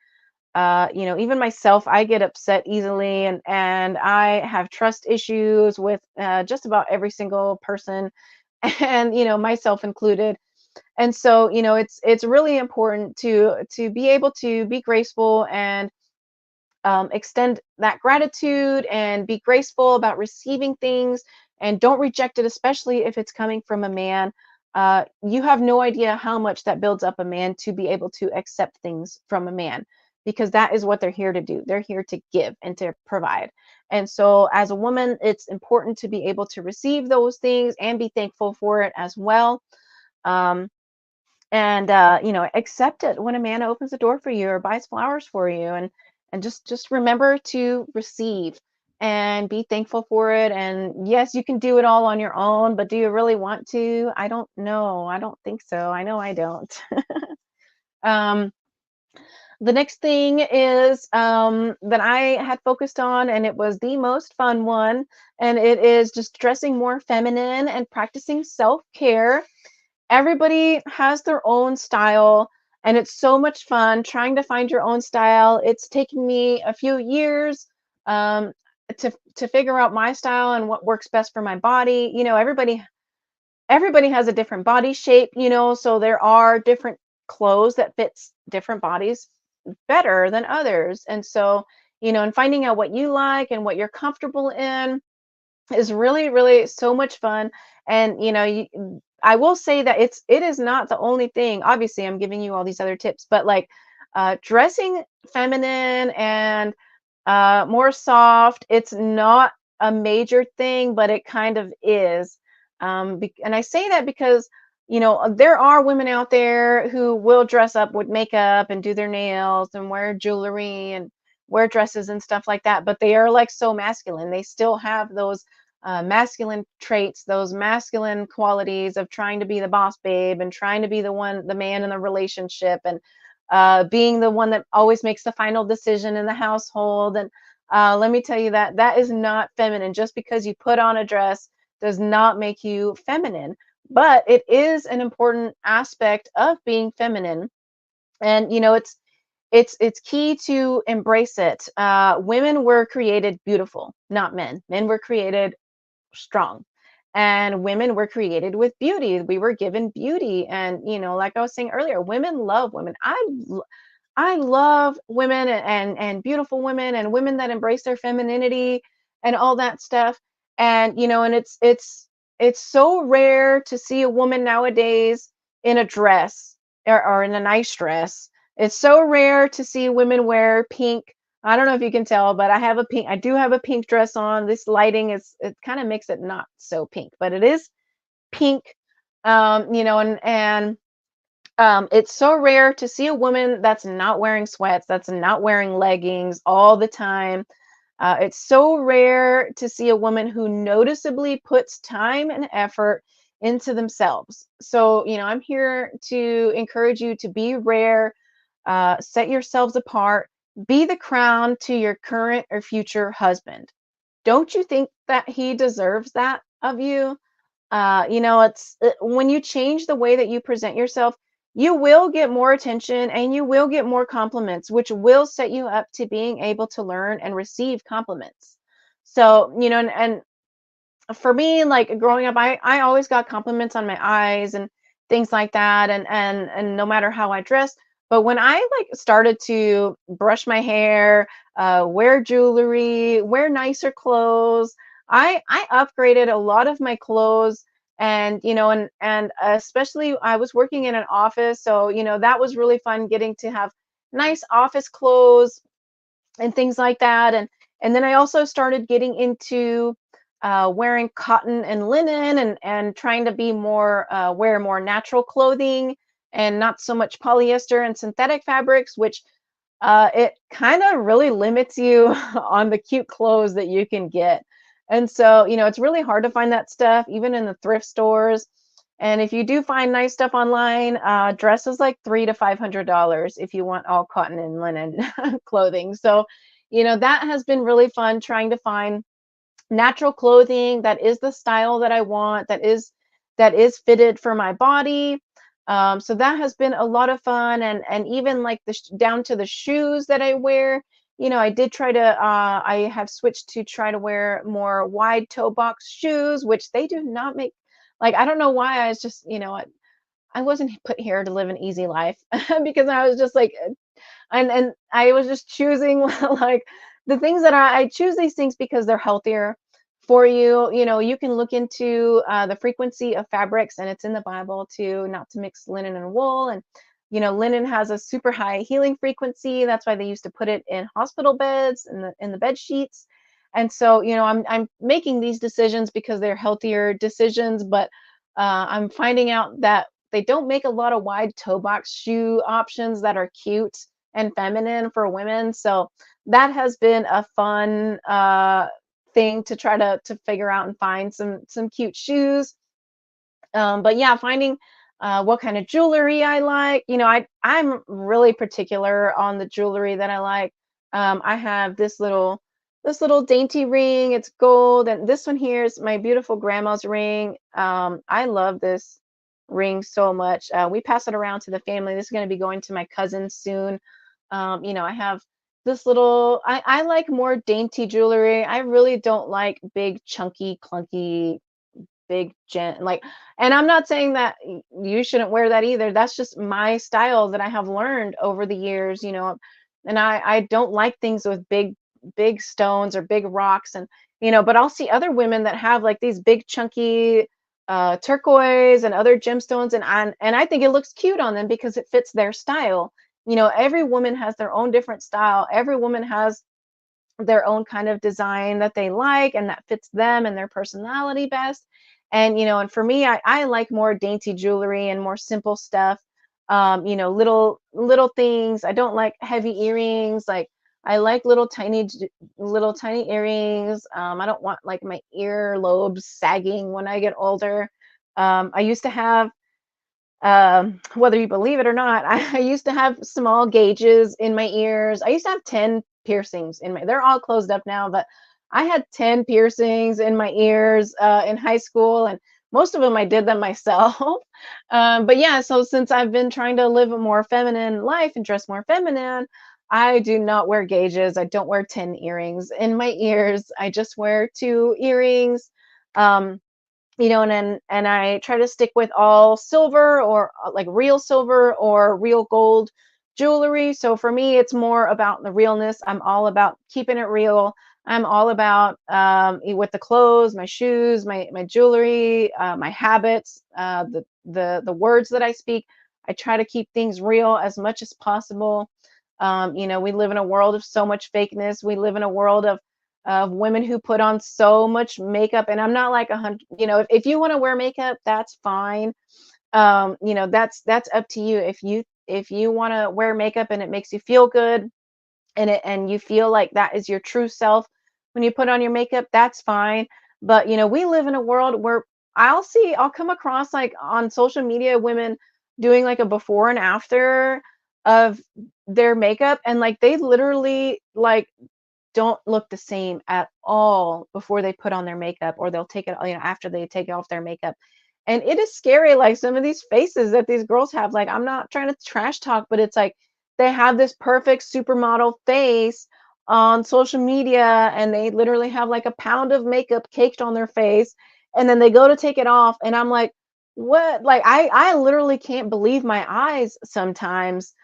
even myself, I get upset easily, and I have trust issues with just about every single person, and myself included. And so it's really important to be able to be graceful and extend that gratitude and be graceful about receiving things, and don't reject it, especially if it's coming from a man. You have no idea how much that builds up a man to be able to accept things from a man, because that is what they're here to do. They're here to give and to provide. And so as a woman, it's important to be able to receive those things and be thankful for it as well. Um, and accept it when a man opens the door for you or buys flowers for you, and just remember to receive and be thankful for it. And yes, you can do it all on your own, but do you really want to? I don't know. I don't think so. I know I don't. um the next thing is that I had focused on, and it was the most fun one, and it is just dressing more feminine and practicing self-care. Everybody has their own style, and it's so much fun trying to find your own style. It's taken me a few years um, to figure out my style and what works best for my body. Everybody has a different body shape, so there are different clothes that fits different bodies better than others. And so, and finding out what you like and what you're comfortable in is really, really so much fun. And I will say that it is not the only thing. Obviously, I'm giving you all these other tips, but like dressing feminine and more soft, it's not a major thing, but it kind of is. And I say that because there are women out there who will dress up with makeup and do their nails and wear jewelry and wear dresses and stuff like that, but they are like so masculine. They still have those masculine traits, those masculine qualities of trying to be the boss babe and trying to be the man in the relationship, and being the one that always makes the final decision in the household. And let me tell you that that is not feminine. Just because you put on a dress does not make you feminine, but it is an important aspect of being feminine. And it's key to embrace it. Women were created beautiful, not men. Men were created strong, and women were created with beauty. We were given beauty, and like I was saying earlier, women love women. I love women, and beautiful women, and women that embrace their femininity and all that stuff. And and it's so rare to see a woman nowadays in a dress, or in a nice dress. It's so rare to see women wear pink. I don't know if you can tell, but I do have a pink dress on. This lighting it kind of makes it not so pink, but it is pink. And it's so rare to see a woman that's not wearing sweats, that's not wearing leggings all the time. It's so rare to see a woman who noticeably puts time and effort into themselves. So, I'm here to encourage you to be rare, set yourselves apart, be the crown to your current or future husband. Don't you think that he deserves that of you? When you change the way that you present yourself, you will get more attention and you will get more compliments, which will set you up to being able to learn and receive compliments. So, and for me, like growing up, I always got compliments on my eyes and things like that, and no matter how I dressed. But when I like started to brush my hair, wear jewelry, wear nicer clothes, I upgraded a lot of my clothes. And and especially I was working in an office, so that was really fun, getting to have nice office clothes and things like that. And then I also started getting into wearing cotton and linen, and trying to be more wear more natural clothing and not so much polyester and synthetic fabrics, which it kind of really limits you on the cute clothes that you can get. And so, it's really hard to find that stuff even in the thrift stores. And if you do find nice stuff online, dresses like $300 to $500 if you want all cotton and linen clothing. So, that has been really fun, trying to find natural clothing that is the style that I want, that is fitted for my body. So that has been a lot of fun, and even like down to the shoes that I wear. I did try to. I have switched to try to wear more wide toe box shoes, which they do not make. Like, I don't know why. I was just, I wasn't put here to live an easy life, because I was just like, and I was just choosing like the things that I choose these things because they're healthier for you. You can look into the frequency of fabrics, and it's in the Bible too, not to mix linen and wool. And linen has a super high healing frequency. That's why they used to put it in hospital beds, in the bed sheets. And so, I'm making these decisions because they're healthier decisions, but I'm finding out that they don't make a lot of wide toe box shoe options that are cute and feminine for women. So that has been a fun thing to try to figure out and find some cute shoes. But yeah, finding what kind of jewelry I like. I'm really particular on the jewelry that I like. I have this little dainty ring. It's gold, and this one here is my beautiful grandma's ring. I love this ring so much. We pass it around to the family. This is going to be going to my cousin soon. I have this little. I like more dainty jewelry. I really don't like big, chunky, clunky big like, and I'm not saying that you shouldn't wear that either. That's just my style that I have learned over the years, and I don't like things with big stones or big rocks, and but I'll see other women that have like these big chunky turquoise and other gemstones, and I think it looks cute on them because it fits their style. Every woman has their own different style. Every woman has their own kind of design that they like and that fits them and their personality best. And for me, I like more dainty jewelry and more simple stuff. Little things. I don't like heavy earrings. Like I like little tiny earrings. I don't want like my earlobes sagging when I get older. I used to have whether you believe it or not, I used to have small gauges in my ears. I used to have 10 piercings they're all closed up now, but I had 10 piercings in my ears in high school, and most of them I did them myself. But yeah, so since I've been trying to live a more feminine life and dress more feminine, I do not wear gauges. I don't wear 10 earrings in my ears. I just wear 2 earrings. And I try to stick with all silver or like real silver or real gold jewelry. So for me, it's more about the realness. I'm all about keeping it real. I'm all about with the clothes, my shoes, my jewelry, my habits, the words that I speak. I try to keep things real as much as possible. We live in a world of so much fakeness. We live in a world of women who put on so much makeup, and I'm not like 100. If you want to wear makeup, that's fine. That's up to you. If you want to wear makeup and it makes you feel good, and you feel like that is your true self when you put on your makeup, that's fine. But we live in a world where I'll come across like on social media women doing like a before and after of their makeup, and like they literally like don't look the same at all before they put on their makeup, or they'll take it, after they take off their makeup. And it is scary, like some of these faces that these girls have. Like, I'm not trying to trash talk, but it's like they have this perfect supermodel face on social media, and they literally have like a pound of makeup caked on their face, and then they go to take it off, and I'm like, what? Like, I literally can't believe my eyes sometimes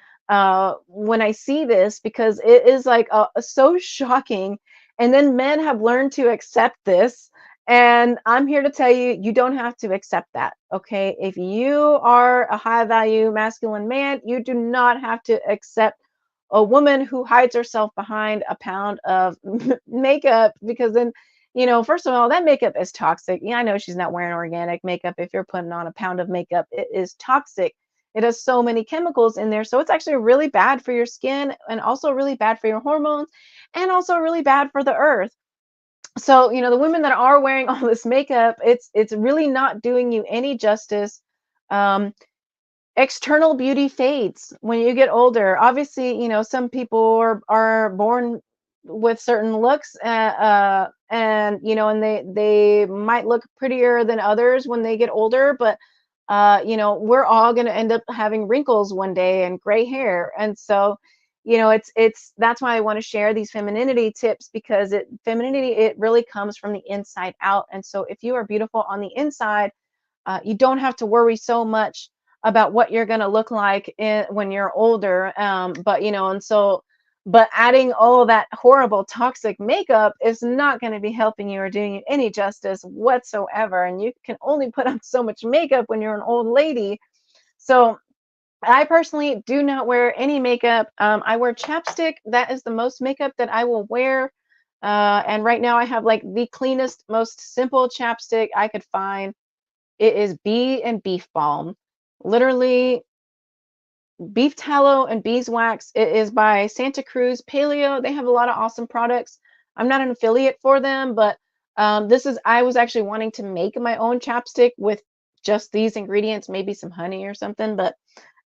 when I see this, because it is like so shocking. And then men have learned to accept this. And I'm here to tell you, you don't have to accept that. Okay. If you are a high value masculine man, you do not have to accept a woman who hides herself behind a pound of makeup, because then, first of all, that makeup is toxic. Yeah, I know she's not wearing organic makeup. If you're putting on a pound of makeup, it is toxic. It has so many chemicals in there. So it's actually really bad for your skin, and also really bad for your hormones, and also really bad for the earth. So, the women that are wearing all this makeup, it's really not doing you any justice. Um, External beauty fades when you get older. Obviously, some people are born with certain looks, and they might look prettier than others when they get older, but we're all going to end up having wrinkles one day and gray hair. And so it's that's why I want to share these femininity tips, because femininity, it really comes from the inside out. And so if you are beautiful on the inside, you don't have to worry so much about what you're going to look like when you're older. But adding all that horrible toxic makeup is not going to be helping you or doing you any justice whatsoever. And you can only put on so much makeup when you're an old lady. So I personally do not wear any makeup. I wear chapstick. That is the most makeup that I will wear. And right now I have like the cleanest, most simple chapstick I could find. It is Bee and Beef Balm. Literally beef tallow and beeswax. It is by Santa Cruz Paleo. They have a lot of awesome products. I'm not an affiliate for them, but I was actually wanting to make my own chapstick with just these ingredients, maybe some honey or something, but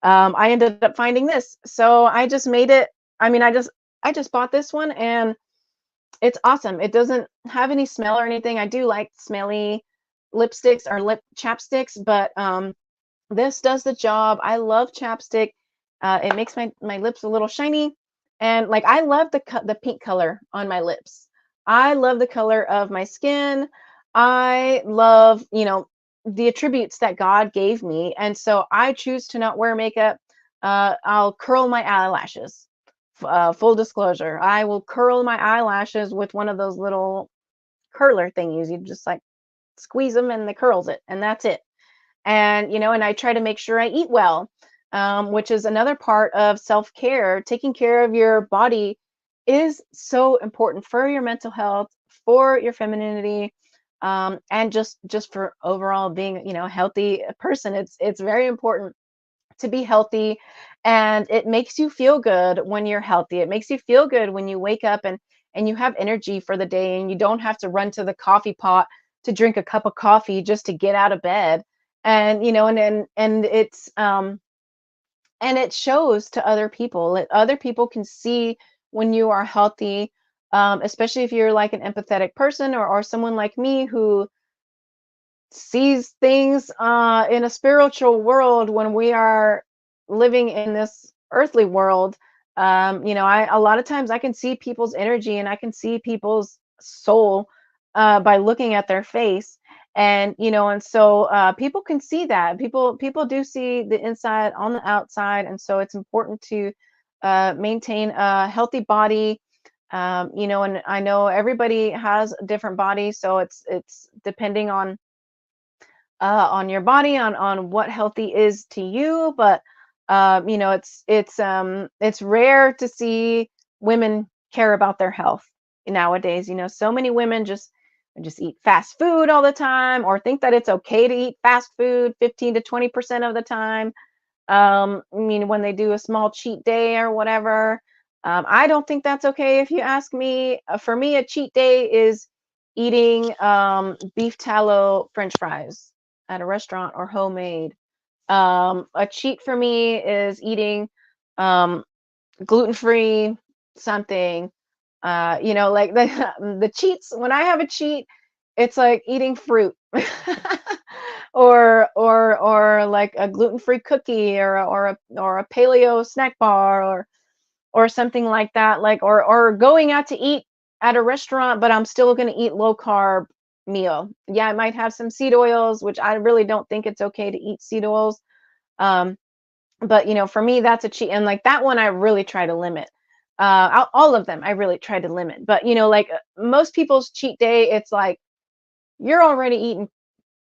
I ended up finding this. So I just made it. I mean, I just bought this one and it's awesome. It doesn't have any smell or anything. I do like smelly lipsticks or lip chapsticks, but this does the job. I love chapstick. It makes my lips a little shiny, and like I love the pink color on my lips. I love the color of my skin. I love, the attributes that God gave me, and so I choose to not wear makeup. I'll curl my eyelashes. Full disclosure, I will curl my eyelashes with one of those little curler thingies. You just like squeeze them and it curls it, and that's it. And and I try to make sure I eat well, which is another part of self-care. Taking care of your body is so important for your mental health, for your femininity, and just for overall being, a healthy person. It's very important to be healthy, and it makes you feel good when you're healthy. It makes you feel good when you wake up and you have energy for the day, and you don't have to run to the coffee pot to drink a cup of coffee just to get out of bed. And and it shows to other people. Other people can see when you are healthy, especially if you're like an empathetic person, or someone like me who sees things in a spiritual world when we are living in this earthly world. I a lot of times I can see people's energy and I can see people's soul by looking at their face. And and so people can see that. People do see the inside on the outside, and so it's important to maintain a healthy body. And I know everybody has a different body, so it's depending on your body, on what healthy is to you. But it's rare to see women care about their health nowadays. So many women just eat fast food all the time, or think that it's okay to eat fast food 15 to 20% of the time. I mean, when they do a small cheat day or whatever. I don't think that's okay, if you ask me. For me, a cheat day is eating beef tallow French fries at a restaurant or homemade. A cheat for me is eating um, gluten-free something. Like the cheats. When I have a cheat, it's like eating fruit. Or like a gluten-free cookie, or a paleo snack bar, or something like that, like, or going out to eat at a restaurant, but I'm still going to eat low carb meal. Yeah, I might have some seed oils, which I really don't think it's okay to eat seed oils. um but for me, that's a cheat, and like that one I really try to limit. All of them I really try to limit. But like most people's cheat day, it's like you're already eating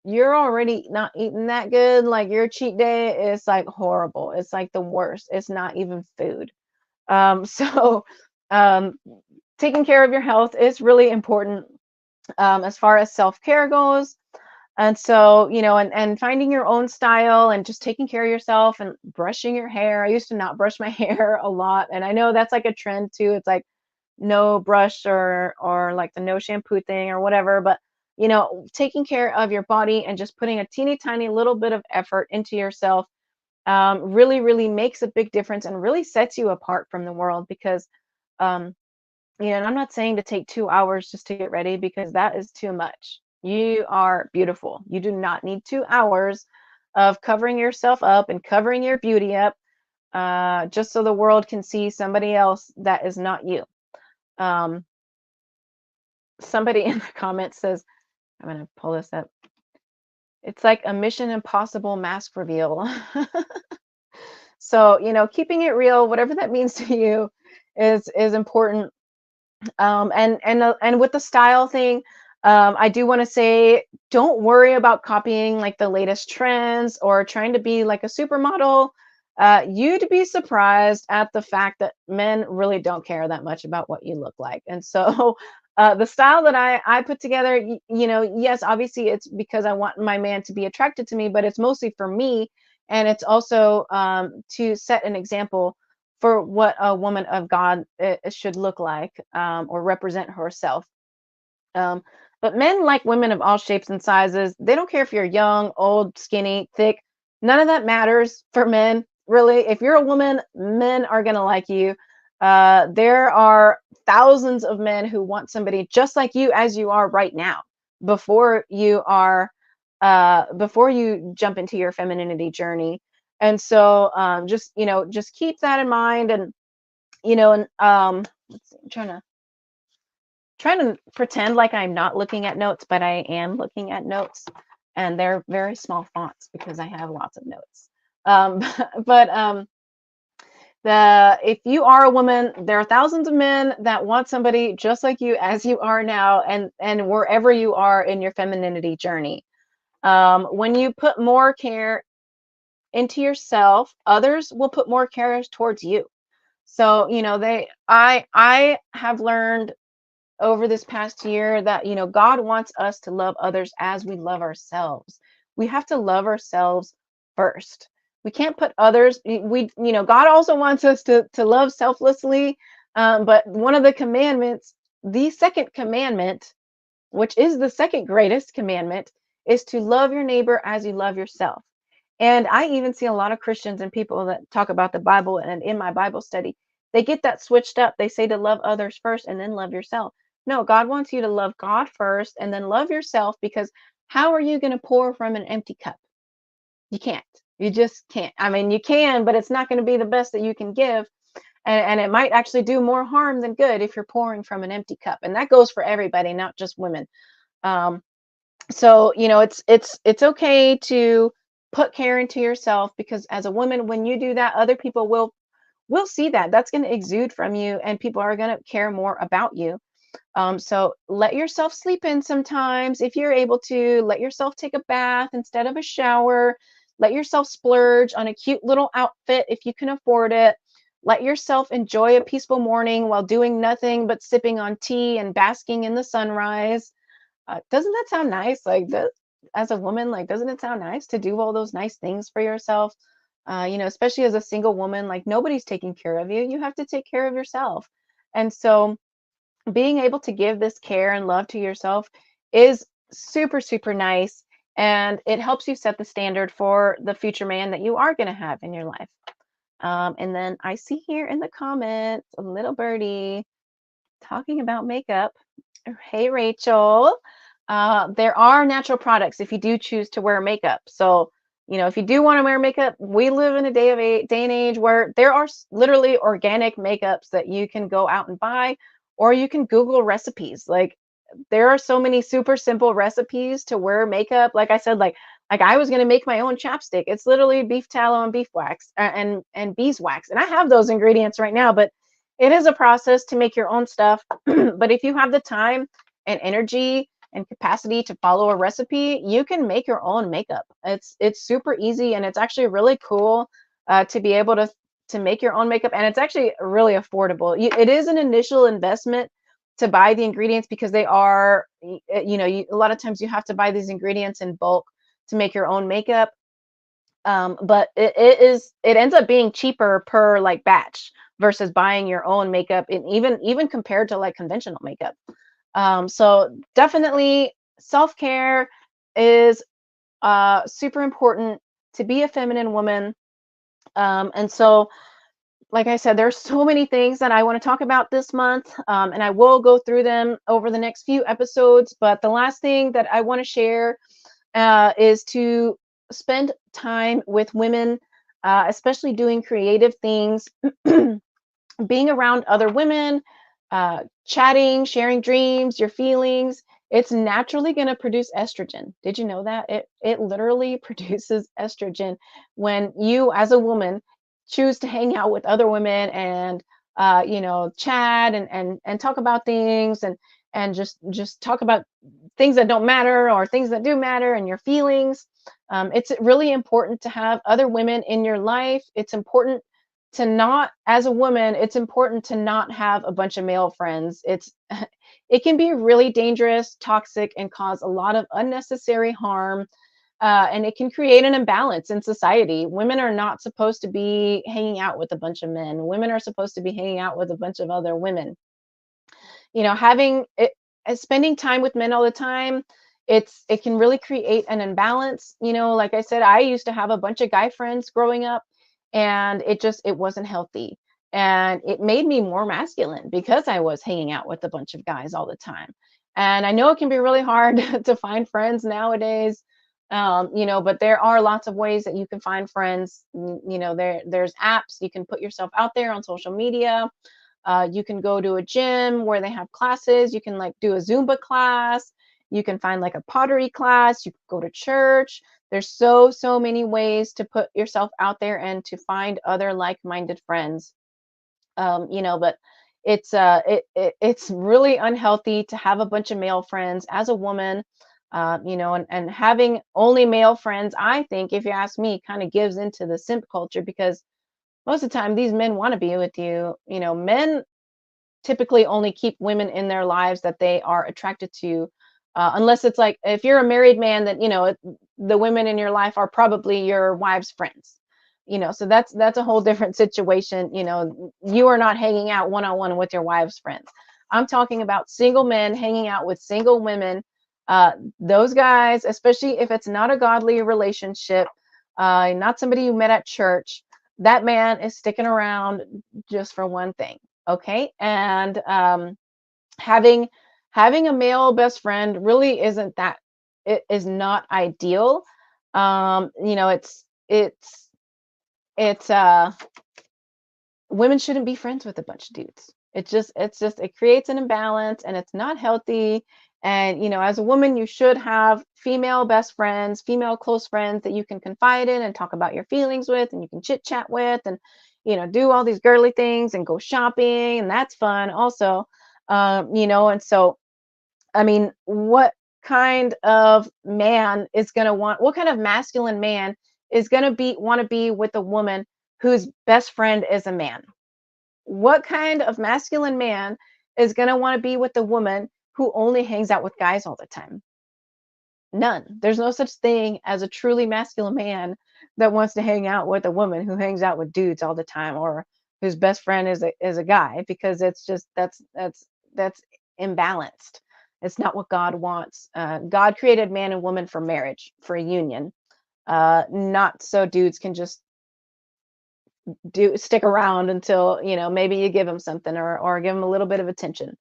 you're already not eating that good. Like your cheat day is like horrible. It's like the worst. It's not even food. So um, taking care of your health is really important, as far as self-care goes. And so, and finding your own style and just taking care of yourself and brushing your hair. I used to not brush my hair a lot. And I know that's like a trend too. It's like no brush, or like the no shampoo thing or whatever. But taking care of your body and just putting a teeny tiny little bit of effort into yourself really, really makes a big difference and really sets you apart from the world. Because um, and I'm not saying to take 2 hours just to get ready, because that is too much. You are beautiful. You do not need 2 hours of covering yourself up and covering your beauty up, just so the world can see somebody else that is not you. Um, Somebody in the comments says, I'm going to pull this up. It's like a Mission Impossible mask reveal. So, keeping it real, whatever that means to you, is important. And with the style thing, I do want to say, don't worry about copying like the latest trends or trying to be like a supermodel. You'd be surprised at the fact that men really don't care that much about what you look like. And so the style that I put together, yes, obviously it's because I want my man to be attracted to me, but it's mostly for me. and it's also to set an example for what a woman of God should look like, or represent herself. Um, but men like women of all shapes and sizes. They don't care if you're young, old, skinny, thick. None of that matters for men, really. If you're a woman, men are going to like you. There are thousands of men who want somebody just like you as you are right now before you are before you jump into your femininity journey. And so just, just keep that in mind. And and let's see, I'm trying to pretend like I'm not looking at notes, but I am looking at notes, and they're very small fonts because I have lots of notes. Um, but if you are a woman, there are thousands of men that want somebody just like you as you are now, and wherever you are in your femininity journey. When you put more care into yourself, others will put more care towards you. So, I have learned over this past year that God wants us to love others as we love ourselves. We have to love ourselves first. We can't put others, God also wants us to love selflessly. But one of the commandments, the second commandment, which is the second greatest commandment, is to love your neighbor as you love yourself. And I even see a lot of Christians and people that talk about the Bible, and in my Bible study, they get that switched up. They say to love others first and then love yourself. No, God wants you to love God first and then love yourself, because how are you going to pour from an empty cup? You can't. You just can't. I mean, you can, but it's not going to be the best that you can give. And it might actually do more harm than good if you're pouring from an empty cup. And that goes for everybody, not just women. Um, so it's okay to put care into yourself, because as a woman, when you do that, other people will see that. That's going to exude from you, and people are going to care more about you. So let yourself sleep in sometimes if you're able to. Let yourself take a bath instead of a shower. Let yourself splurge on a cute little outfit if you can afford it. Let yourself enjoy a peaceful morning while doing nothing but sipping on tea and basking in the sunrise. Doesn't that sound nice? Like, as a woman, like, doesn't it sound nice to do all those nice things for yourself? Especially as a single woman, like, nobody's taking care of you. You have to take care of yourself. And so being able to give this care and love to yourself is super, super nice. And it helps you set the standard for the future man that you are going to have in your life. And then I see here in the comments a little birdie talking about makeup. Hey, Rachel. There are natural products if you do choose to wear makeup. So, if you do want to wear makeup, we live in a day and age where there are literally organic makeups that you can go out and buy, or you can Google recipes. Like, there are so many super simple recipes to wear makeup. Like I said, like I was gonna make my own chapstick. It's literally beef tallow and beef wax, and beeswax, and I have those ingredients right now. But it is a process to make your own stuff. But if you have the time and energy and capacity to follow a recipe, you can make your own makeup. It's super easy, and it's actually really cool to be able to make your own makeup, and it's actually really affordable. It is an initial investment to buy the ingredients, because they are, a lot of times you have to buy these ingredients in bulk to make your own makeup. But it ends up being cheaper per like batch versus buying your own makeup, and even compared to like conventional makeup. So definitely self-care is super important to be a feminine woman. And so, like I said, there's so many things that I want to talk about this month, and I will go through them over the next few episodes. But the last thing that I want to share is to spend time with women, especially doing creative things, being around other women, chatting, sharing dreams, your feelings. It's naturally going to produce estrogen. Did you know that? It literally produces estrogen when you, as a woman, choose to hang out with other women and chat and talk about things, and just talk about things that don't matter or things that do matter, and your feelings. It's really important to have other women in your life. It's important to not, as a woman, it's important to not have a bunch of male friends. It can be really dangerous, toxic, and cause a lot of unnecessary harm. And it can create an imbalance in society. Women are not supposed to be hanging out with a bunch of men. Women are supposed to be hanging out with a bunch of other women. Having it, spending time with men all the time, it can really create an imbalance. Like I said, I used to have a bunch of guy friends growing up, and it wasn't healthy, and it made me more masculine because I was hanging out with a bunch of guys all the time. And I know it can be really hard to find friends nowadays. But there are lots of ways that you can find friends. There's apps. You can put yourself out there on social media. You can go to a gym where they have classes. You can like do a Zumba class. You can find like a pottery class. You can go to church. There's so many ways to put yourself out there and to find other like-minded friends. But it's really unhealthy to have a bunch of male friends as a woman. And having only male friends, I think, if you ask me, kind of gives into the simp culture, because most of the time these men want to be with you. Men typically only keep women in their lives that they are attracted to, unless it's like if you're a married man, that the women in your life are probably your wife's friends. So that's a whole different situation. You are not hanging out one-on-one with your wife's friends. I'm talking about single men hanging out with single women. Those guys, especially if it's not a godly relationship, not somebody you met at church, that man is sticking around just for one thing. Okay. And having having a male best friend really isn't that, it is not ideal. It's women shouldn't be friends with a bunch of dudes. It creates an imbalance, and it's not healthy. And as a woman, you should have female best friends, female close friends that you can confide in and talk about your feelings with, and you can chit chat with, and do all these girly things and go shopping, and that's fun also. And so, I mean, what kind of man is going to want, what kind of masculine man is going to want to be with a woman whose best friend is a man? What kind of masculine man is going to want to be with a woman who only hangs out with guys all the time? None. There's no such thing as a truly masculine man that wants to hang out with a woman who hangs out with dudes all the time, or whose best friend is a guy, because it's just that's imbalanced. It's not what God wants. God created man and woman for marriage, for a union, not so dudes can just do stick around until maybe you give them something, or give them a little bit of attention.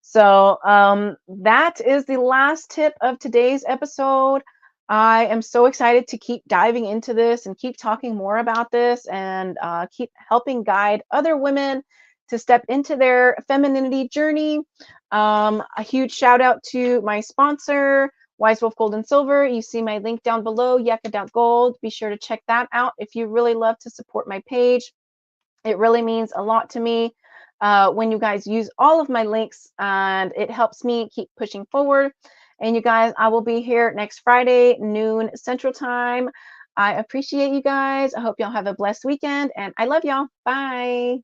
So that is the last tip of today's episode. I am so excited to keep diving into this and keep talking more about this, and keep helping guide other women to step into their femininity journey. A huge shout out to my sponsor, Wise Wolf Gold and Silver. You see my link down below, Yecca.gold. Be sure to check that out if you really love to support my page. It really means a lot to me when you guys use all of my links, and it helps me keep pushing forward. And you guys, I will be here next Friday, noon Central Time. I appreciate you guys. I hope y'all have a blessed weekend, and I love y'all. Bye.